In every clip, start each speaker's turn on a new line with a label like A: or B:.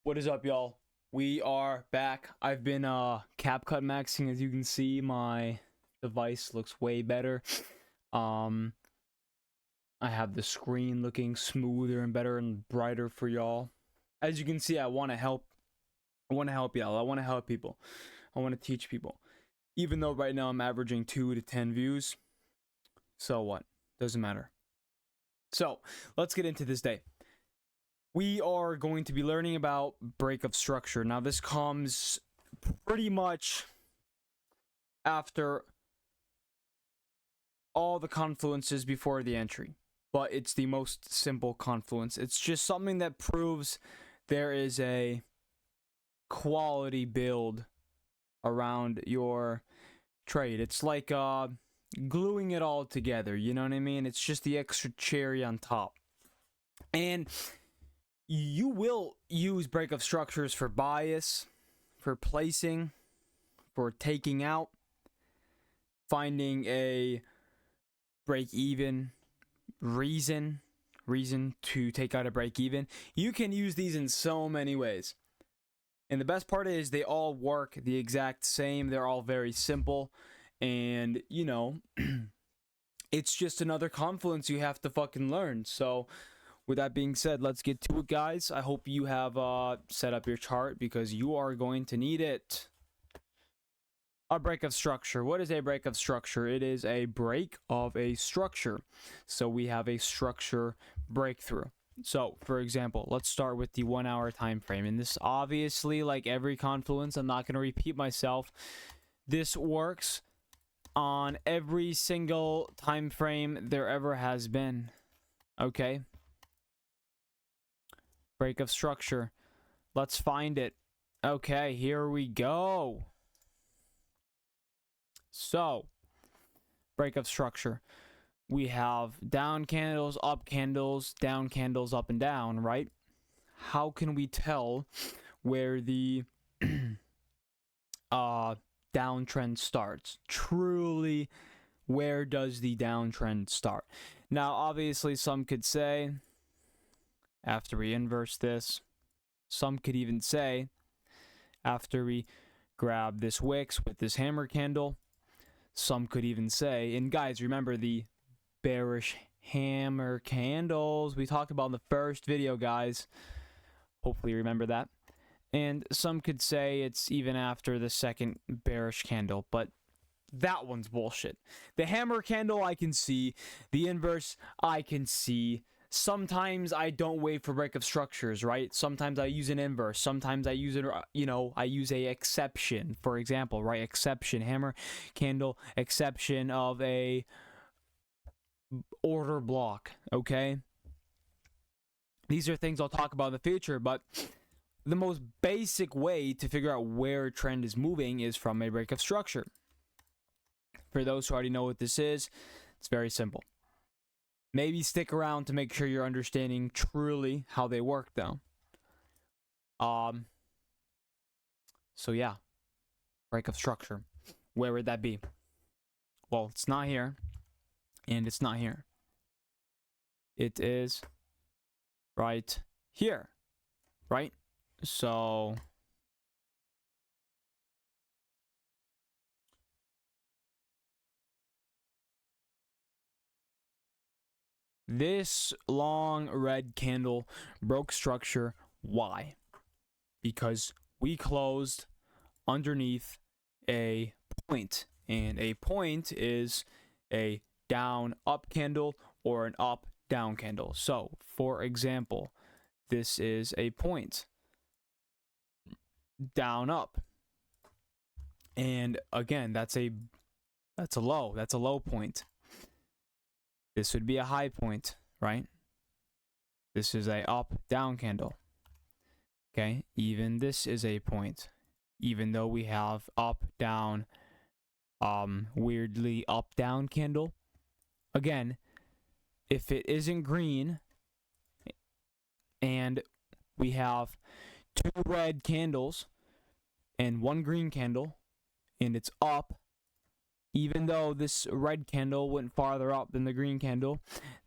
A: What is up, y'all? We are back. I've been CapCut maxing. As you can see, my device looks way better. Um I have the screen looking smoother and better and brighter for y'all. As you can see, I want to help. I want to help y'all. I want to help people. I want to teach people. Even though right now I'm averaging 2 to 10 views. So what? Doesn't matter. So, let's get into this day. We are going to be learning about break of structure. Now, this comes pretty much after all the confluences before the entry, but it's the most simple confluence. It's just something that proves there is a quality build around your trade. It's like gluing it all together, you know what I mean? It's just the extra cherry on top. And you will use break of structures for bias, for placing, for taking out, finding a break even reason to take out a break even. You can use these in so many ways. And the best part is they all work the exact same. They're all very simple. And, you know, it's just another confluence you have to fucking learn. So, with that being said, let's get to it, guys. I hope you have set up your chart because you are going to need it. A break of structure. What is a break of structure? It is a break of a structure. So we have a structure breakthrough. So, for example, let's start with the 1 hour time frame. And this obviously, like every confluence, I'm not going to repeat myself. This works on every single time frame there ever has been. Okay? Break of structure. Let's find it. Okay, here we go. So, break of structure. We have down candles, up candles, down candles, up and down, right? How can we tell where the downtrend starts? Truly, where does the downtrend start? Now, obviously, some could say, after we inverse this, some could even say, after we grab this wicks with this hammer candle, some could even say, and guys, remember the bearish hammer candles we talked about in the first video, guys. Hopefully you remember that. And some could say it's even after the second bearish candle, but that one's bullshit. The hammer candle I can see, the inverse I can see. Sometimes I don't wait for break of structures, right? Sometimes I use an inverse. Sometimes I use it, I use a exception, for example, right? Exception, hammer, candle, exception of a order block, okay? These are things I'll talk about in the future, but the most basic way to figure out where a trend is moving is from a break of structure. For those who already know what this is, it's very simple. Maybe stick around to make sure you're understanding truly how they work, though. So yeah, break of structure. Where would that be? Well, it's not here, and it's not here. It is right here, right? So this long red candle broke structure. Why? Because we closed underneath a point, and a point is a down up candle or an up down candle. So, for example, this is a point, down up, and again, that's a low point. This would be a high point, right? This is a up down candle. Okay, even this is a point, even though we have up down, weirdly up down candle. Again, if it isn't green and we have 2 red candles and 1 green candle and it's up, even though this red candle went farther up than the green candle,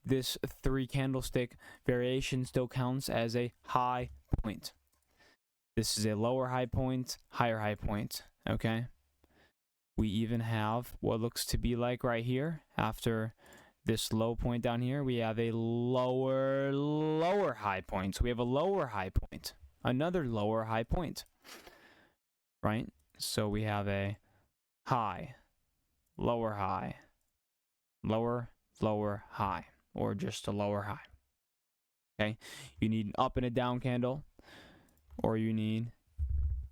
A: this 3 candlestick variation still counts as a high point. This is a lower high point, higher high point, okay? We even have what looks to be like right here. After this low point down here, we have a lower high point. So we have a lower high point, another lower high point, right? So we have a high, lower high, lower, lower high, or just a lower high, okay? You need an up and a down candle, or you need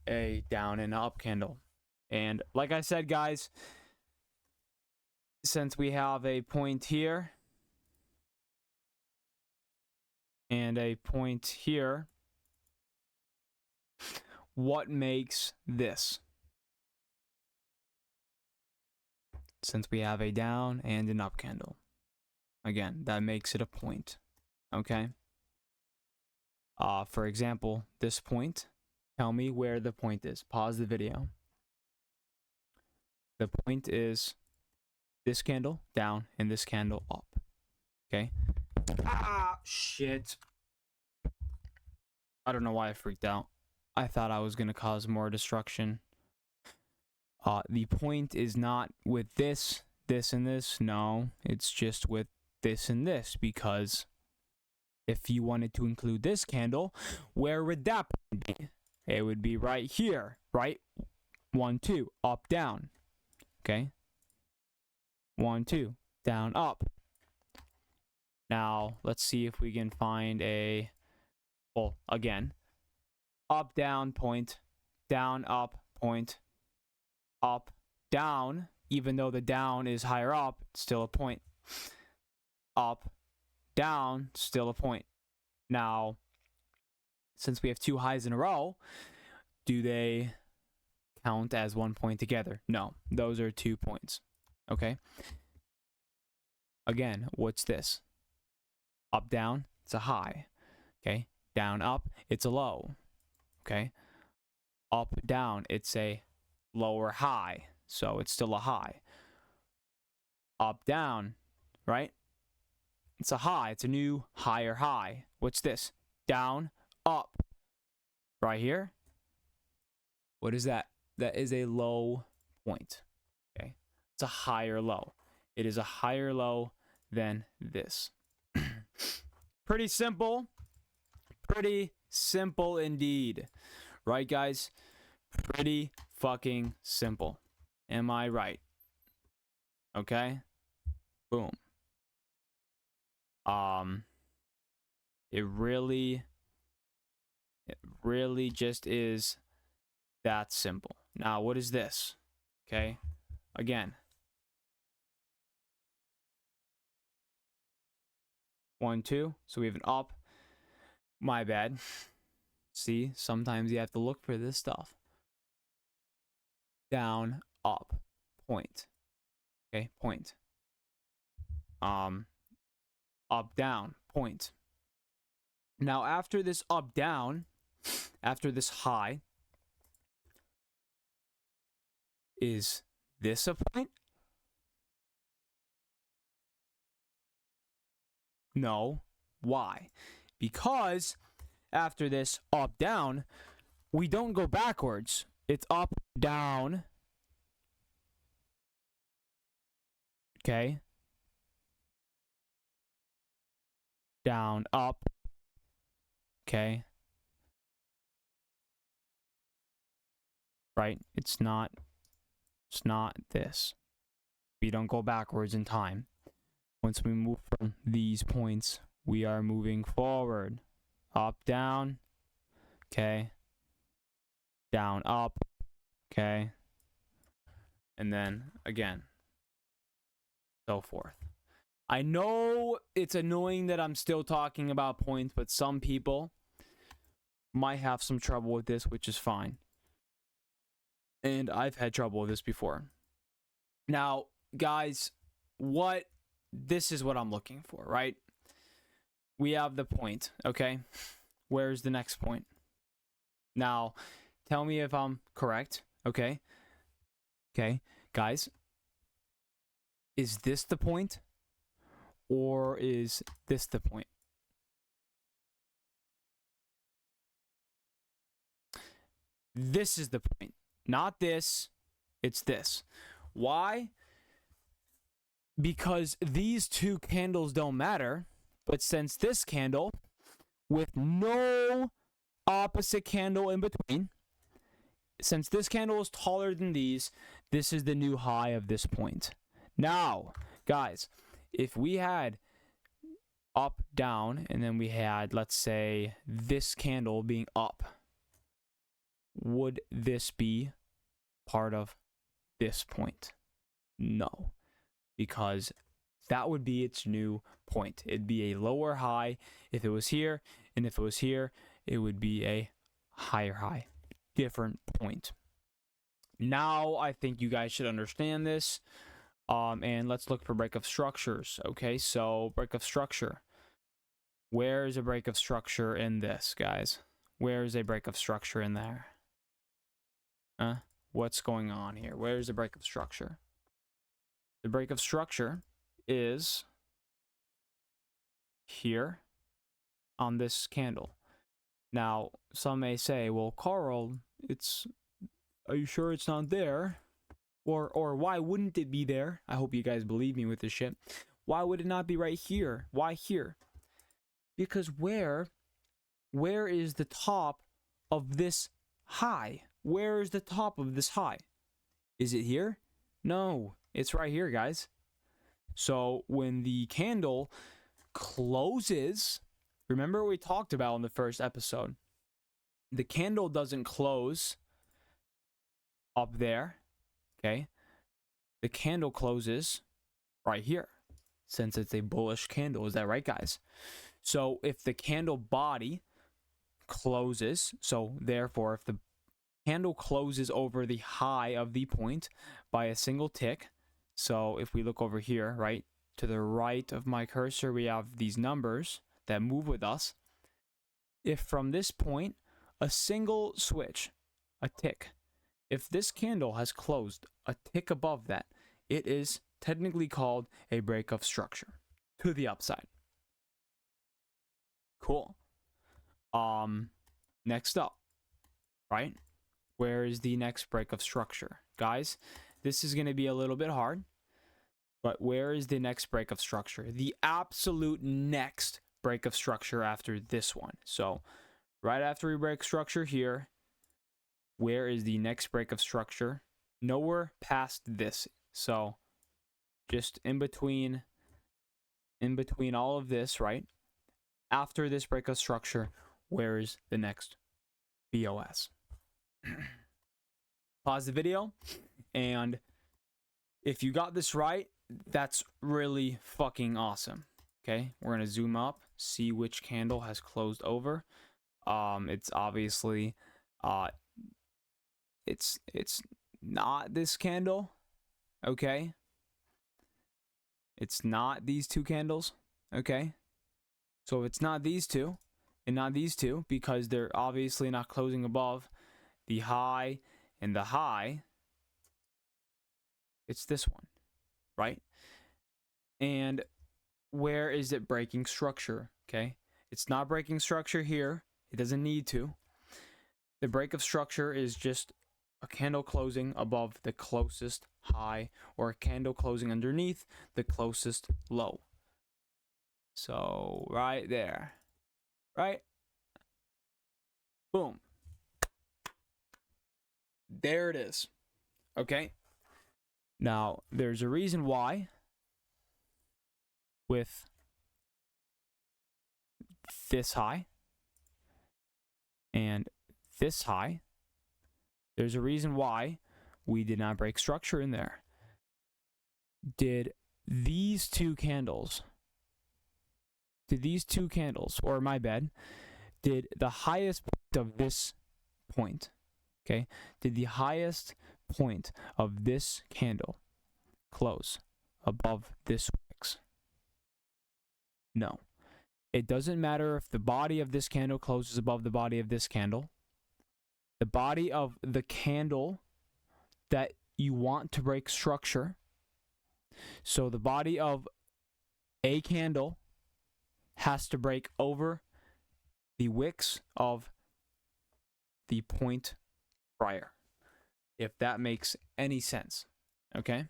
A: a down and up candle. And like I said, guys, since we have a point here and a point here, what makes this? Since we have a down and an up candle, again, that makes it a point, okay? For example, this point, tell me where the point is. Pause the video. The point is this candle down and this candle up, okay? Ah, shit. I don't know why I freaked out. I thought I was going to cause more destruction. The point is not with this, this, and this. No, it's just with this and this, because if you wanted to include this candle, where would that point be? It would be right here, right? 1, 2, up, down. Okay? 1, 2, down, up. Now, let's see if we can find a, well, again, up, down, point, down, up, point, up, down. Even though the down is higher up, it's still a point. Up, down, still a point. Now, since we have 2 highs in a row, do they count as 1 point together? No, those are 2 points. Okay? Again, what's this? Up, down, it's a high. Okay? Down, up, it's a low. Okay? Up, down, it's a lower high. So it's still a high. Up, down, right? It's a high. It's a new higher high. What's this? Down, up. Right here. What is that? That is a low point. Okay? It's a higher low. It is a higher low than this. Pretty simple. Pretty simple indeed. Right, guys? Pretty fucking simple. Am I right? Okay? Boom. It really just is that simple. Now, what is this? Okay? Again. 1, 2. So we have an up. My bad. See, sometimes you have to look for this stuff. Down, up, point. Okay, point. Up, down, point. Now, after this up, down, after this high, is this a point? No. Why? Because after this up, down, we don't go backwards. It's up, down. Okay. Down, up. Okay. Right? It's not this. We don't go backwards in time. Once we move from these points, we are moving forward. Up, down. Okay. Down, up. Okay. And then again. So forth. I know it's annoying that I'm still talking about points, but some people might have some trouble with this, which is fine. And I've had trouble with this before. Now, guys, this is what I'm looking for, right? We have the point, okay? Where's the next point? Now, tell me if I'm correct, okay? Okay, guys, is this the point? Or is this the point? This is the point. Not this. It's this. Why? Because these two candles don't matter. But since this candle, with no opposite candle in between, since this candle is taller than these, this is the new high of this point. Now, guys, if we had up, down, and then we had, let's say, this candle being up, would this be part of this point? No, because that would be its new point. It'd be a lower high if it was here, and if it was here, it would be a higher high. Different point. Now, I think you guys should understand this. And let's look for break of structures. Okay, so break of structure. Where is a break of structure in this, guys? Where is a break of structure in there? What's going on here? Where is the break of structure? The break of structure is here on this candle. Now, some may say, well, Karl, are you sure it's not there? Or why wouldn't it be there? I hope you guys believe me with this shit. Why would it not be right here? Why here? Because where is the top of this high? Where is the top of this high? Is it here? No, it's right here, guys. So when the candle closes, remember what we talked about in the first episode. The candle doesn't close up there, okay? The candle closes right here, since it's a bullish candle. Is that right, guys? So if the candle body closes, so therefore if the candle closes over the high of the point by a single tick, so if we look over here, right, to the right of my cursor, we have these numbers that move with us. If from this point, a single switch, a tick, if this candle has closed a tick above that, it is technically called a break of structure to the upside. Cool. Next up, right? Where is the next break of structure? Guys, this is going to be a little bit hard, but where is the next break of structure? The absolute next break of structure after this one. So, right after we break structure here, where is the next break of structure? Nowhere past this. So, just in between all of this, right? After this break of structure, where is the next BOS? Pause the video, and if you got this right, that's really fucking awesome. Okay, we're gonna zoom up, see which candle has closed over. It's obviously it's not this candle. Okay, it's not these two candles. Okay, so if it's not these two and not these two, because they're obviously not closing above the high and the high, it's this one, right? And where is it breaking structure? Okay, it's not breaking structure here. It doesn't need to. The break of structure is just a candle closing above the closest high, or a candle closing underneath the closest low. So right there, right? Boom. There it is. Okay. Now, there's a reason why with this high and this high, there's a reason why we did not break structure in there. Did these two candles, or my bad, did the highest point of this point, okay, did the highest point of this candle close above this wicks? No. It doesn't matter if the body of this candle closes above the body of this candle. The body of the candle that you want to break structure, so the body of a candle has to break over the wicks of the point prior, if that makes any sense. Okay,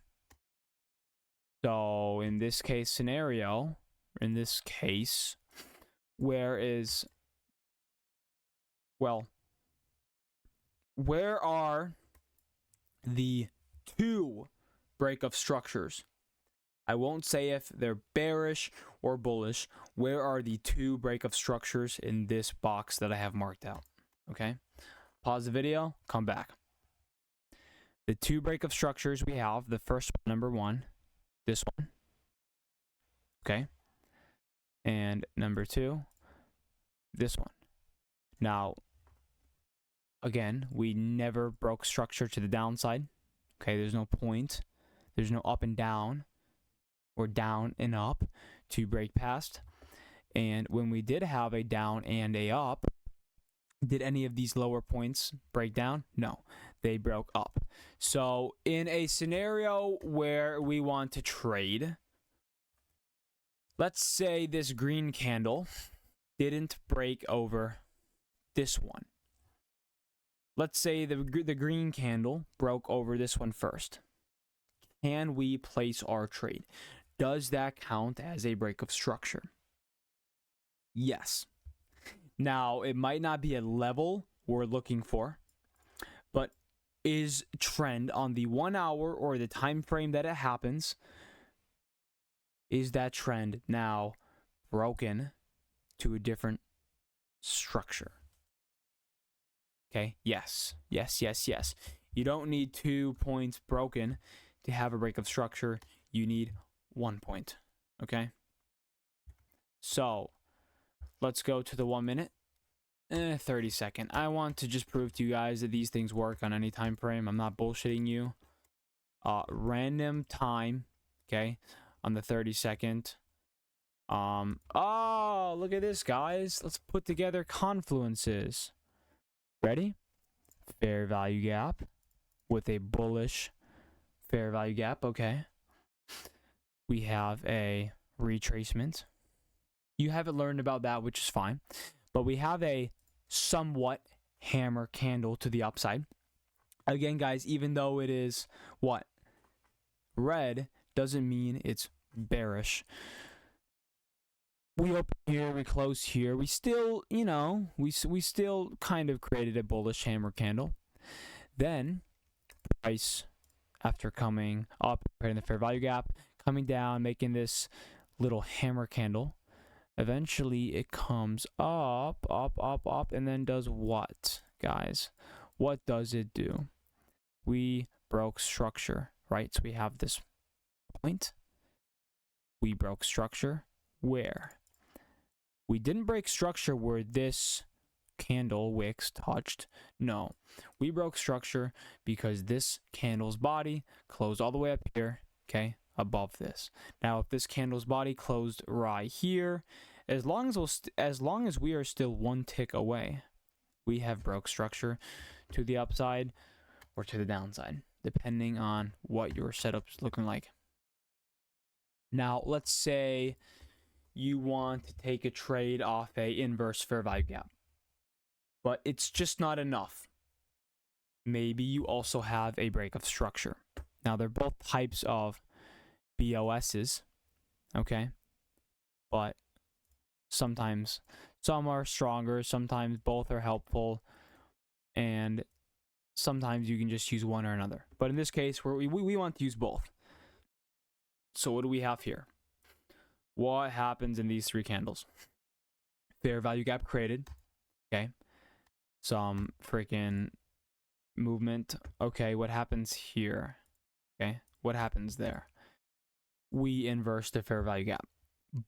A: so in this case scenario, where is, well, where are the two break of structures? I won't say if they're bearish or bullish. Where are the two break of structures in this box that I have marked out? Okay, pause the video, come back. The two break of structures we have, the first one, number one, this one. Okay, and number two, this one. Now, again, we never broke structure to the downside. Okay, there's no point. There's no up and down or down and up to break past. And when we did have a down and a up, did any of these lower points break down? No, they broke up. So in a scenario where we want to trade, let's say this green candle didn't break over this one. Let's say the green candle broke over this one first. Can we place our trade? Does that count as a break of structure? Yes. Now, it might not be a level we're looking for, but is trend on the 1 hour or the time frame that it happens, is that trend now broken to a different structure? Okay, yes. You don't need 2 points broken to have a break of structure. You need 1 point. Okay, so let's go to the 1 minute, 30 second. I want to just prove to you guys that these things work on any time frame. I'm not bullshitting you. Random time, okay, on the 32nd. Oh, look at this, guys. Let's put together confluences. Ready? Fair value gap with a bullish fair value gap. Okay. We have a retracement. You haven't learned about that, which is fine. But we have a somewhat hammer candle to the upside. Again, guys, even though it is what? Red, doesn't mean it's bearish. We open here, we close here. We still, we still kind of created a bullish hammer candle. Then price, after coming up, creating the fair value gap, coming down, making this little hammer candle. Eventually, it comes up, and then does what, guys? What does it do? We broke structure, right? So we have this point. We broke structure. Where? We didn't break structure where this candle wicks touched. No, we broke structure because this candle's body closed all the way up here, okay, above this. Now, if this candle's body closed right here, as long as we are still 1 tick away, we have broke structure to the upside or to the downside, depending on what your setup's looking like. Now, let's say you want to take a trade off a inverse fair value gap, but it's just not enough. Maybe you also have a break of structure. Now, they're both types of BOSs, okay? But sometimes some are stronger, sometimes both are helpful, and sometimes you can just use one or another. But in this case, we want to use both. So what do we have here? What happens in these 3 candles? Fair value gap created, okay? Some freaking movement. Okay, what happens here? Okay, what happens there? We inverse the fair value gap.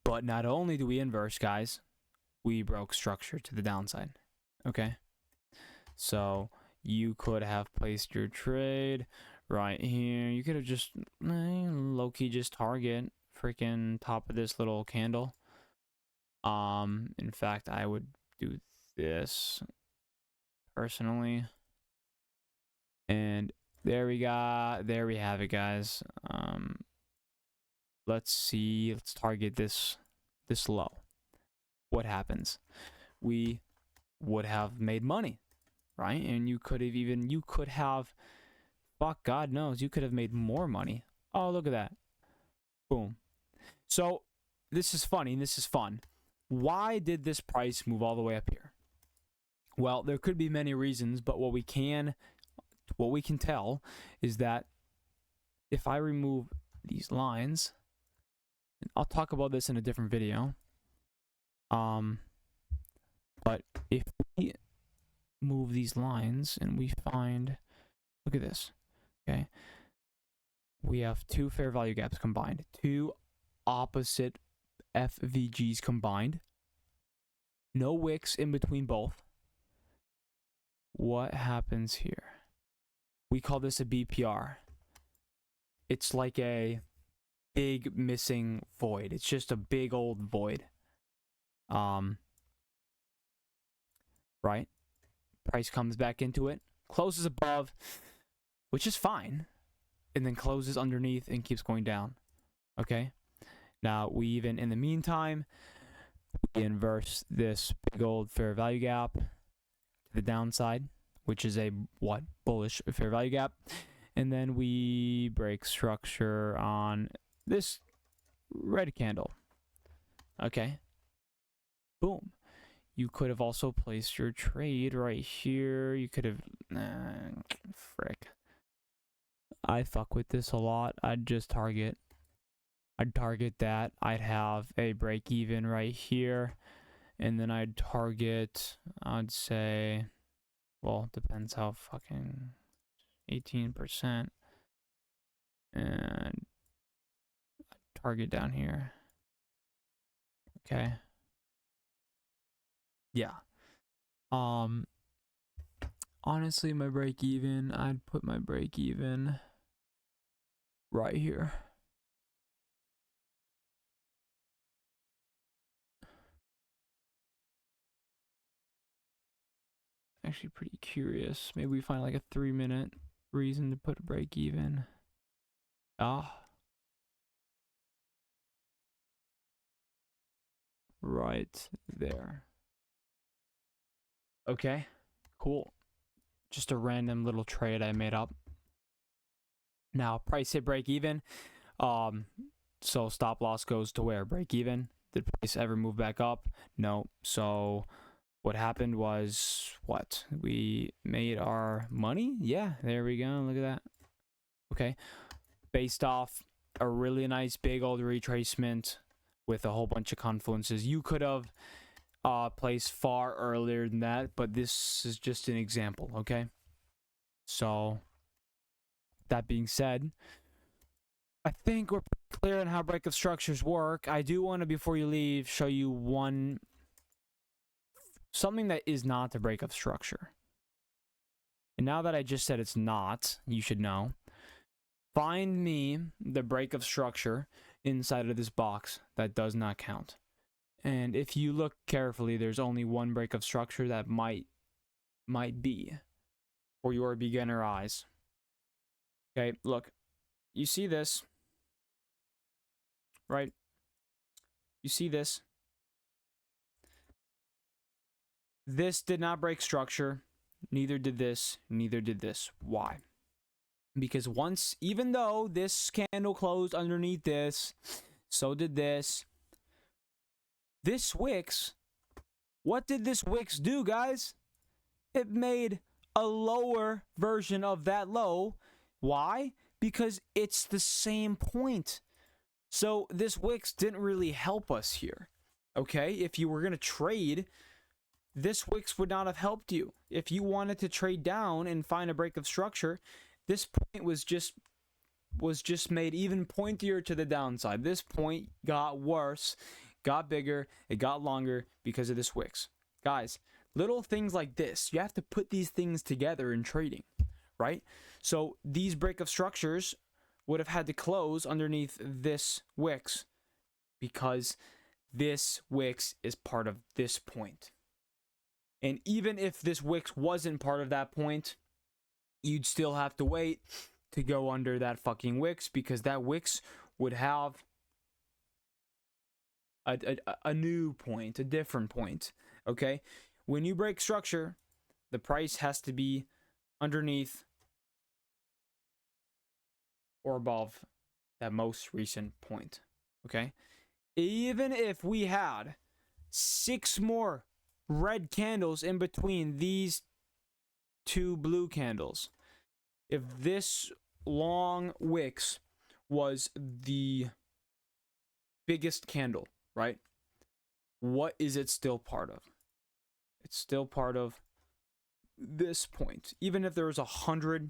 A: But not only do we inverse, guys, we broke structure to the downside. Okay, so you could have placed your trade right here. You could have just low-key just target freaking top of this little candle. In fact, I would do this personally. And there we have it, guys. Let's target this low. What happens? We would have made money. right? And you could have, fuck, God knows, you could have made more money. Oh, look at that. Boom. So this is funny. This is fun. Why did this price move all the way up here? Well, there could be many reasons, but what we can tell is that if I remove these lines, and I'll talk about this in a different video. But if we move these lines and we find, look at this, okay? We have two fair value gaps combined, two opposite FVGs combined, no wicks in between both. What happens here? We call this a BPR. It's like a big missing void. It's just a big old void. Right? Price comes back into it, closes above, which is fine, and then closes underneath and keeps going down. Okay? Now, in the meantime, we inverse this big old fair value gap to the downside, which is a bullish fair value gap. And then we break structure on this red candle. Okay? Boom. You could have also placed your trade right here. You could have... frick. I fuck with this a lot. I'd target that. I'd have a break even right here. And then I'd say... Well, depends how fucking... 18%. And... target down here. Okay. Yeah. Honestly, my break even, I'd put my break even right here. Actually pretty curious. Maybe we find like a 3-minute reason to put a break even. Right there. Okay, cool. Just a random little trade I made up. Now, price hit break even. So stop loss goes to where? Break even. Did price ever move back up? No. So what happened was what? We made our money? Yeah, there we go. Look at that. Okay. Based off a really nice big old retracement with a whole bunch of confluences. You could have placed far earlier than that, but this is just an example, okay? So, that being said, I think we're pretty clear on how breakup structures work. I do want to, before you leave, show you something that is not a breakup structure. And now that I just said it's not, you should know. Find me the breakup structure inside of this box that does not count. And if you look carefully, there's only one breakup structure that might be for your beginner eyes. Okay, look. You see this, right? You see this? This did not break structure. Neither did this. Neither did this. Why? Because even though this candle closed underneath this, so did this. This wicks, what did this wicks do, guys? It made a lower version of that low. Why? Because it's the same point. So this wicks didn't really help us here. Okay? If you were going to trade, this wicks would not have helped you. If you wanted to trade down and find a break of structure, this point was just made even pointier to the downside. This point got worse, got bigger, it got longer because of this wicks. Guys, little things like this, you have to put these things together in trading, right? So these break of structures would have had to close underneath this wicks because this wicks is part of this point. And even if this wicks wasn't part of that point, you'd still have to wait to go under that fucking wicks because that wicks would have a new point, a different point, okay? When you break structure, The price has to be underneath or above that most recent point. Okay? Even if we had 6 more red candles in between these 2 blue candles, if this long wicks was the biggest candle, right? What is it still part of? It's still part of this point. Even if there was 100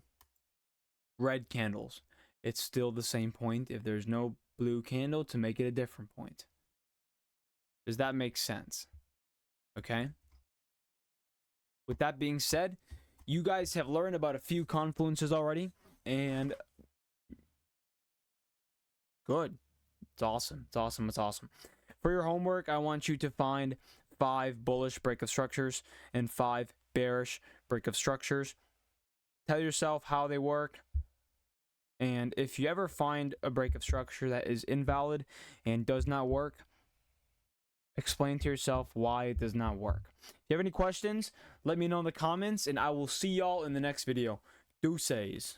A: red candles, it's still the same point if there's no blue candle to make it a different point. Does that make sense? Okay? With that being said, you guys have learned about a few confluences already, and good. It's awesome. It's awesome. It's awesome. For your homework, I want you to find 5 bullish break of structures and 5 bearish break of structures. Tell yourself how they work. And if you ever find a break of structure that is invalid and does not work, explain to yourself why it does not work. If you have any questions, let me know in the comments, and I will see y'all in the next video. Deuces.